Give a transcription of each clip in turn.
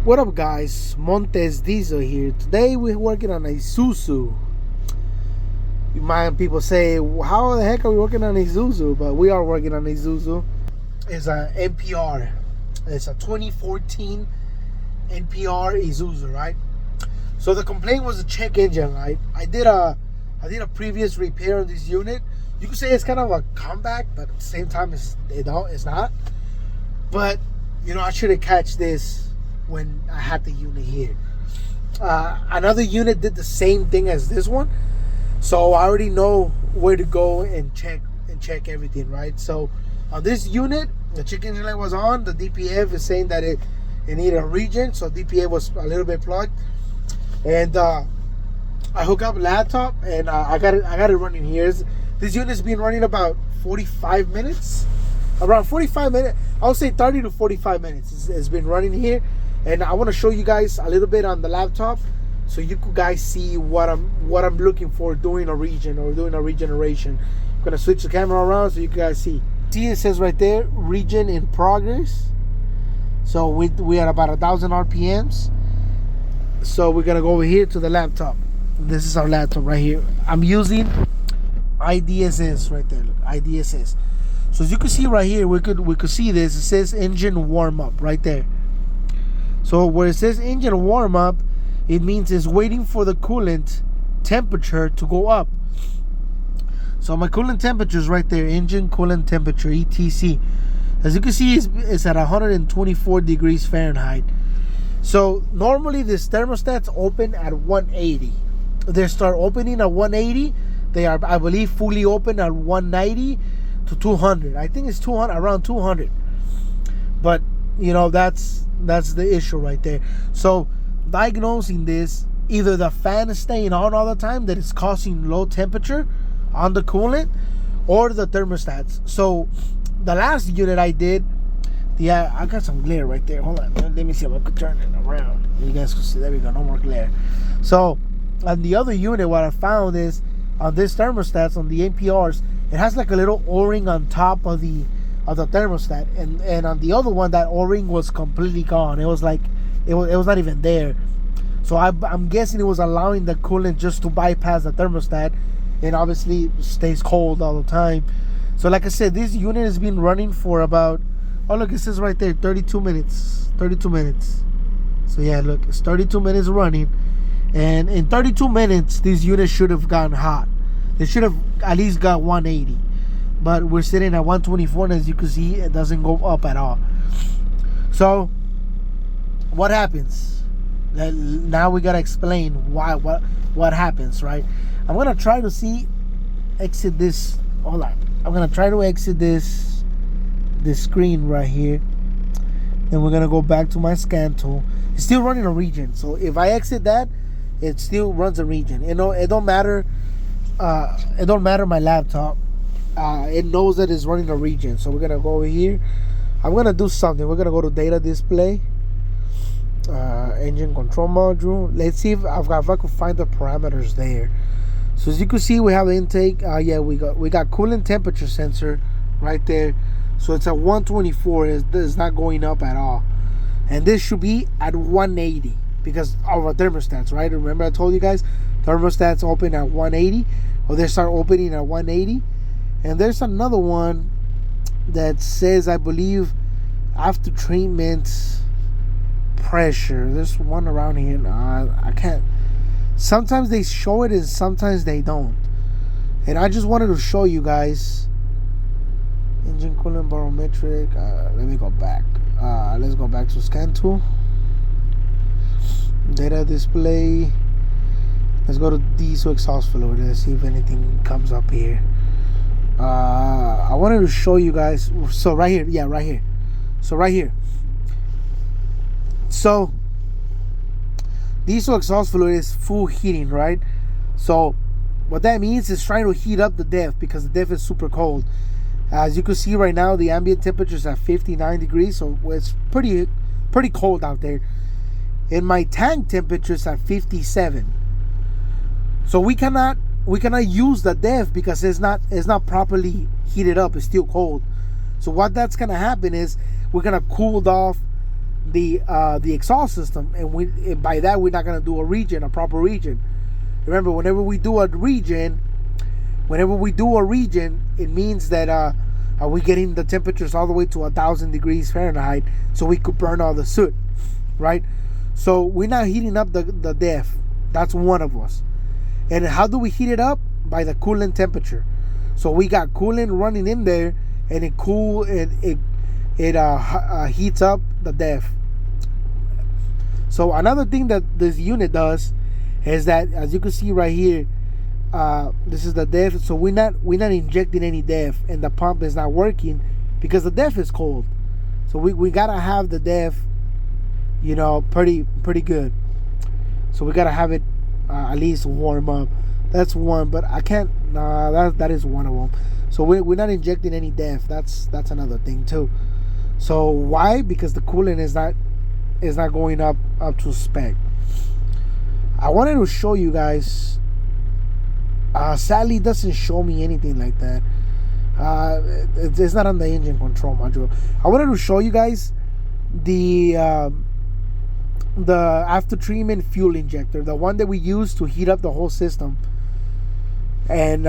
What up, guys? Montes Diesel here. Today we're working on a Isuzu. You mind people say, how the heck are we working on a Isuzu? But we are working on a Isuzu. It's a NPR. It's a 2014 NPR Isuzu, right? So the complaint was the check engine light. I did a previous repair on this unit. You could say it's kind of a comeback, but at the same time, it's not. But you know, I should have catch this when I had the unit here. Another unit did the same thing as this one, so I already know where to go and check everything, right? So on this unit, the check engine light was on. The DPF is saying that it needed a regen, so DPF was a little bit plugged. And I hook up a laptop, and I got it running here. This unit's been running about 45 minutes, around 45 minutes. I would say 30 to 45 minutes. It's been running here. And I want to show you guys a little bit on the laptop, so you guys see what I'm looking for doing a regen or doing a regeneration. I'm gonna switch the camera around so you guys see. See, it says right there, regen in progress. So we are about 1,000 RPMs. So we're gonna go over here to the laptop. This is our laptop right here. I'm using IDSS right there. Look, IDSS. So as you can see right here, we could see this. It says engine warm up right there. So where it says engine warm up, it means it's waiting for the coolant temperature to go up. So my coolant temperature is right there, engine coolant temperature, ETC. As you can see, it's at 124 degrees Fahrenheit. So normally this thermostat's open at 180. They start opening at 180. They are, I believe, fully open at 190 to 200. I think it's 200, around 200. But you know, that's the issue right there. So diagnosing this, either the fan is staying on all the time that is causing low temperature on the coolant, or the thermostats. So the last unit I did, yeah, I got some glare right there. Hold on, let me see if I could turn it around. You guys can see. There we go, no more glare. So on the other unit, what I found is on this thermostats, on the NPRs, it has like a little O-ring on top of the thermostat, and on the other one, that O-ring was completely gone. It was like it was not even there. So I'm guessing it was allowing the coolant just to bypass the thermostat, and obviously it stays cold all the time. So like I said, this unit has been running for about, oh look, it says right there, 32 minutes. So yeah, look, it's 32 minutes running, and in 32 minutes this unit should have gotten hot. It should have at least got 180. But we're sitting at 124, and as you can see, it doesn't go up at all. So what happens? Now we gotta explain what happens, right? I'm gonna try to exit this. Hold on. I'm gonna try to exit this screen right here. Then we're gonna go back to my scan tool. It's still running a regen. So if I exit that, it still runs a regen. You know, it don't matter. It don't matter my laptop. It knows that it's running a regen. So we're gonna go over here. I'm gonna do something. We're gonna go to data display, engine control module. Let's see if I could find the parameters there. So as you can see, we have the intake. Yeah, we got coolant temperature sensor right there. So it's at 124. It's not going up at all, and this should be at 180 because of our thermostats, right? Remember I told you guys thermostats open at 180, or they start opening at 180. And there's another one that says, I believe, after treatment pressure. There's one around here. No, I can't. Sometimes they show it and sometimes they don't. And I just wanted to show you guys. Engine coolant barometric. Let me go back. Let's go back to scan tool. Data display. Let's go to diesel exhaust fluid. Let's see if anything comes up here. I wanted to show you guys. So right here, yeah, right here. So right here. So diesel exhaust fluid is full heating, right? So what that means is trying to heat up the DEF, because the DEF is super cold. As you can see right now, the ambient temperature is at 59 degrees, so it's pretty cold out there. And my tank temperature is at 57. So we cannot use the DEF because it's not properly heated up. It's still cold. So what that's gonna happen is we're gonna cool off the exhaust system, and by that we're not gonna do a proper regen. Remember, whenever we do a regen, it means that we're getting the temperatures all the way to 1,000 degrees Fahrenheit, so we could burn all the soot, right? So we're not heating up the DEF. That's one of us. And how do we heat it up? By the coolant temperature. So we got coolant running in there, and it heats up the DEF. So another thing that this unit does is that, as you can see right here, this is the DEF. So we're not injecting any DEF, and the pump is not working because the DEF is cold. So we gotta have the DEF, you know, pretty good. So we gotta have it at least warm up. That's one, but I can't. That is one of them. So we're not injecting any DEF. That's another thing too. So why? Because the coolant is not going up to spec. I wanted to show you guys. Sadly, it doesn't show me anything like that. It's not on the engine control module. I wanted to show you guys the after treatment fuel injector, the one that we use to heat up the whole system, and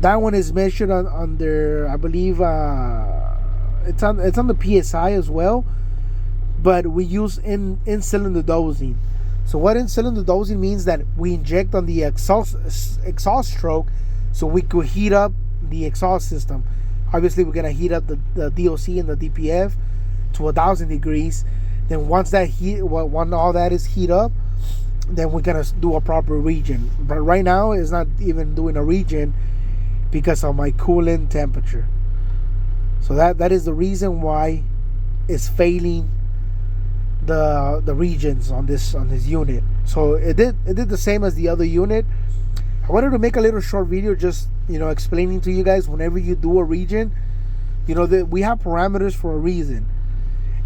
that one is measured under, I believe, it's on the PSI as well, but we use in cylinder dosing. So what in cylinder dosing means that we inject on the exhaust stroke, so we could heat up the exhaust system. Obviously, we're gonna heat up the DOC and the DPF to 1,000 degrees. Then once all that is heat up, then we're gonna do a proper regen. But right now, it's not even doing a regen because of my coolant temperature. So that is the reason why it's failing the regens on this unit. So it did the same as the other unit. I wanted to make a little short video, just, you know, explaining to you guys, whenever you do a regen, you know, that we have parameters for a reason.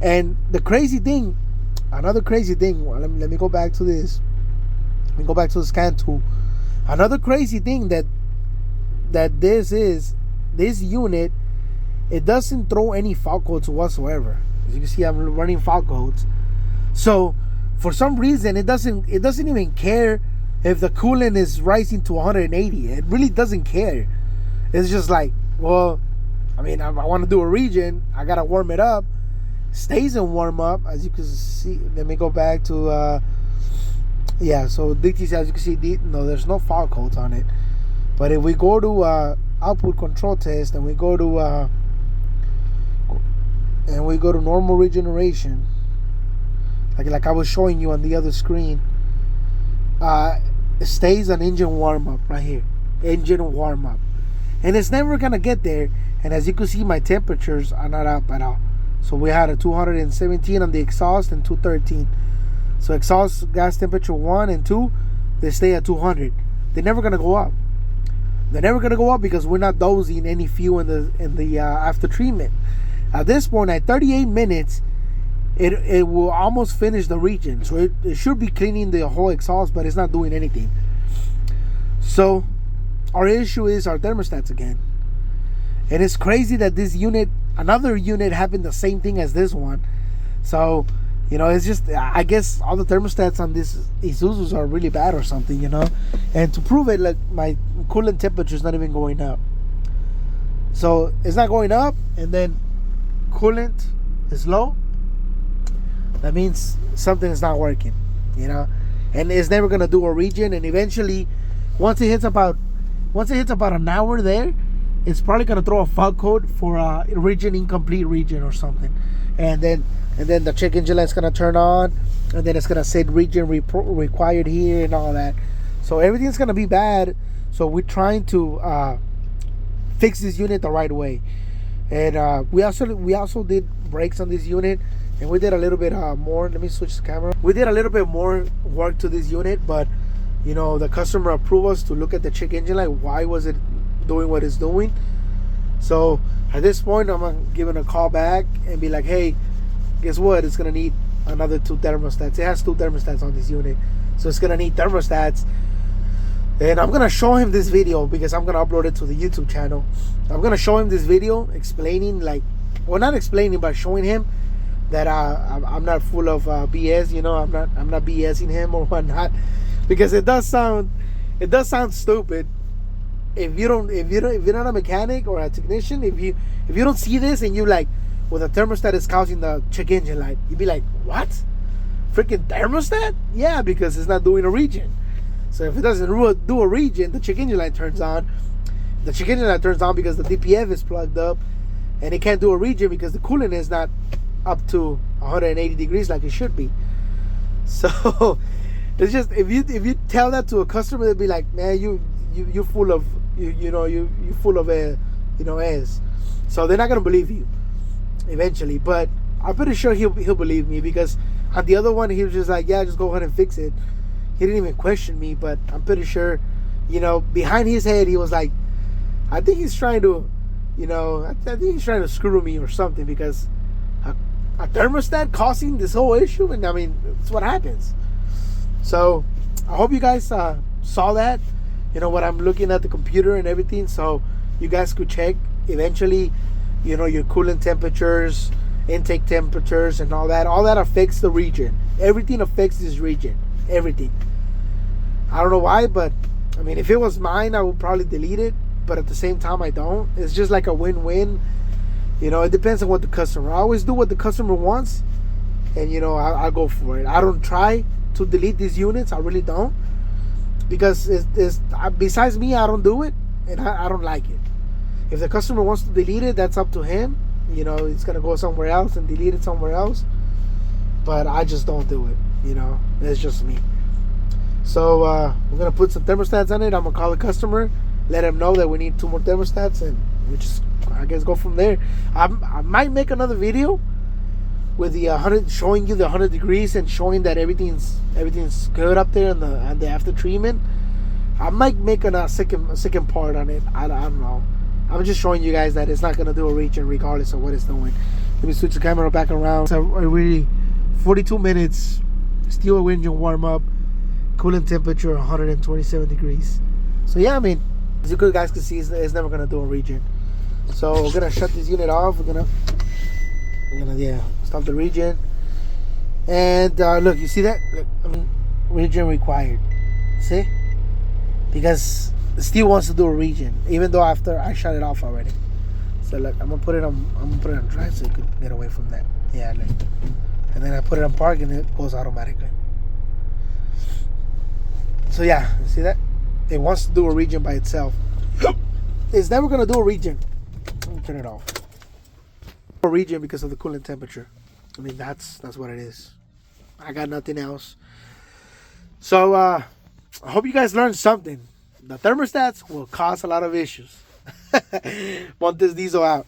And the crazy thing, another crazy thing, let me go back to this. Let me go back to the scan tool. Another crazy thing that this unit, it doesn't throw any fault codes whatsoever. As you can see, I'm running fault codes. So for some reason, it doesn't even care if the coolant is rising to 180. It really doesn't care. It's just like, well, I mean, I want to do a regen, I gotta warm it up. Stays in warm up, as you can see. Let me go back to yeah. So DTC, as you can see, no, there's no fault codes on it. But if we go to output control test, and we go to normal regeneration, like I was showing you on the other screen, it stays on engine warm up right here, engine warm up, and it's never gonna get there. And as you can see, my temperatures are not up at all. So we had a 217 on the exhaust and 213. So exhaust gas temperature 1 and 2, they stay at 200. They're never gonna go up. They're never gonna go up because we're not dosing any fuel in the after treatment. At this point, at 38 minutes, it will almost finish the regen. So it should be cleaning the whole exhaust, but it's not doing anything. So our issue is our thermostats again. And it's crazy that this unit, another unit, happened the same thing as this one. So, you know, it's just, I guess all the thermostats on this Isuzus are really bad or something, you know. And to prove it, like, my coolant temperature is not even going up. So it's not going up, and then coolant is low. That means something is not working, you know. And it's never gonna do a regen. And eventually, once it hits about an hour there, it's probably gonna throw a fault code for a regen, incomplete regen or something, and then the check engine light's gonna turn on, and then it's gonna say regen required here and all that. So everything's gonna be bad. So we're trying to fix this unit the right way. And we also did brakes on this unit, and we did a little bit more. Let me switch the camera. We did a little bit more work to this unit, but you know, the customer approved us to look at the check engine light. Why was it doing what it's doing? So at this point, I'm giving a call back and be like, hey, guess what, it's gonna need another 2 thermostats. It has 2 thermostats on this unit, so it's gonna need thermostats. And I'm gonna show him this video because I'm gonna upload it to the YouTube channel. I'm gonna show him this video explaining, like, well, not explaining, but showing him that I'm not full of BS. You know, I'm not BSing him or whatnot, because it does sound stupid if you're not a mechanic or a technician. If you don't see this and you like, well, the thermostat is causing the check engine light, you'd be like, what? Freaking thermostat? Yeah, because it's not doing a regen. So if it doesn't do a regen, the check engine light turns on. The check engine light turns on because the DPF is plugged up, and it can't do a regen because the coolant is not up to 180 degrees like it should be. So it's just, if you tell that to a customer, they'll be like, man, you're full of you full of ass. So they're not gonna believe you eventually. But I'm pretty sure he'll believe me, because on the other one he was just like, yeah, just go ahead and fix it. He didn't even question me. But I'm pretty sure, behind his head he was like, I think he's trying to, I think he's trying to screw me or something, because a thermostat causing this whole issue. And I mean, it's what happens. So I hope you guys saw that, what I'm looking at the computer and everything, so you guys could check eventually, your coolant temperatures, intake temperatures, and all that affects the regen. Everything affects this regen, everything. I don't know why, but I mean, if it was mine, I would probably delete it, but at the same time I don't. It's just like a win-win. It depends on what the customer. I always do what the customer wants, and I go for it. I don't try to delete these units. I really don't, because it's besides me, I don't do it, and I don't like it. If the customer wants to delete it, that's up to him. It's gonna go somewhere else and delete it somewhere else. But I just don't do it. It's just me. So we're gonna put some thermostats on it. I'm gonna call the customer, let him know that we need 2 more thermostats, and we just, I guess, go from there. I might make another video with the 100, showing you the 100 degrees and showing that everything's good up there and the after treatment. I might make a second part on it. I don't know. I'm just showing you guys that it's not gonna do a regen regardless of what it's doing. Let me switch the camera back around. So really, 42 minutes, steel engine warm up, coolant temperature 127 degrees. So yeah, I mean, as you guys can see, it's never gonna do a regen. So we're gonna shut this unit off. We're gonna stop the regen. And look, you see that? Look, I mean, regen required. See? Because it still wants to do a regen, even though after I shut it off already. So look, I'm gonna put it on drive so you could get away from that. Yeah, look. And then I put it on park and it goes automatically. So yeah, you see that? It wants to do a regen by itself. It's never gonna do a regen. Let me turn it off. A regen because of the coolant temperature. I mean, that's what it is. I got nothing else. So I hope you guys learned something. The thermostats will cause a lot of issues. Montes Diesel out.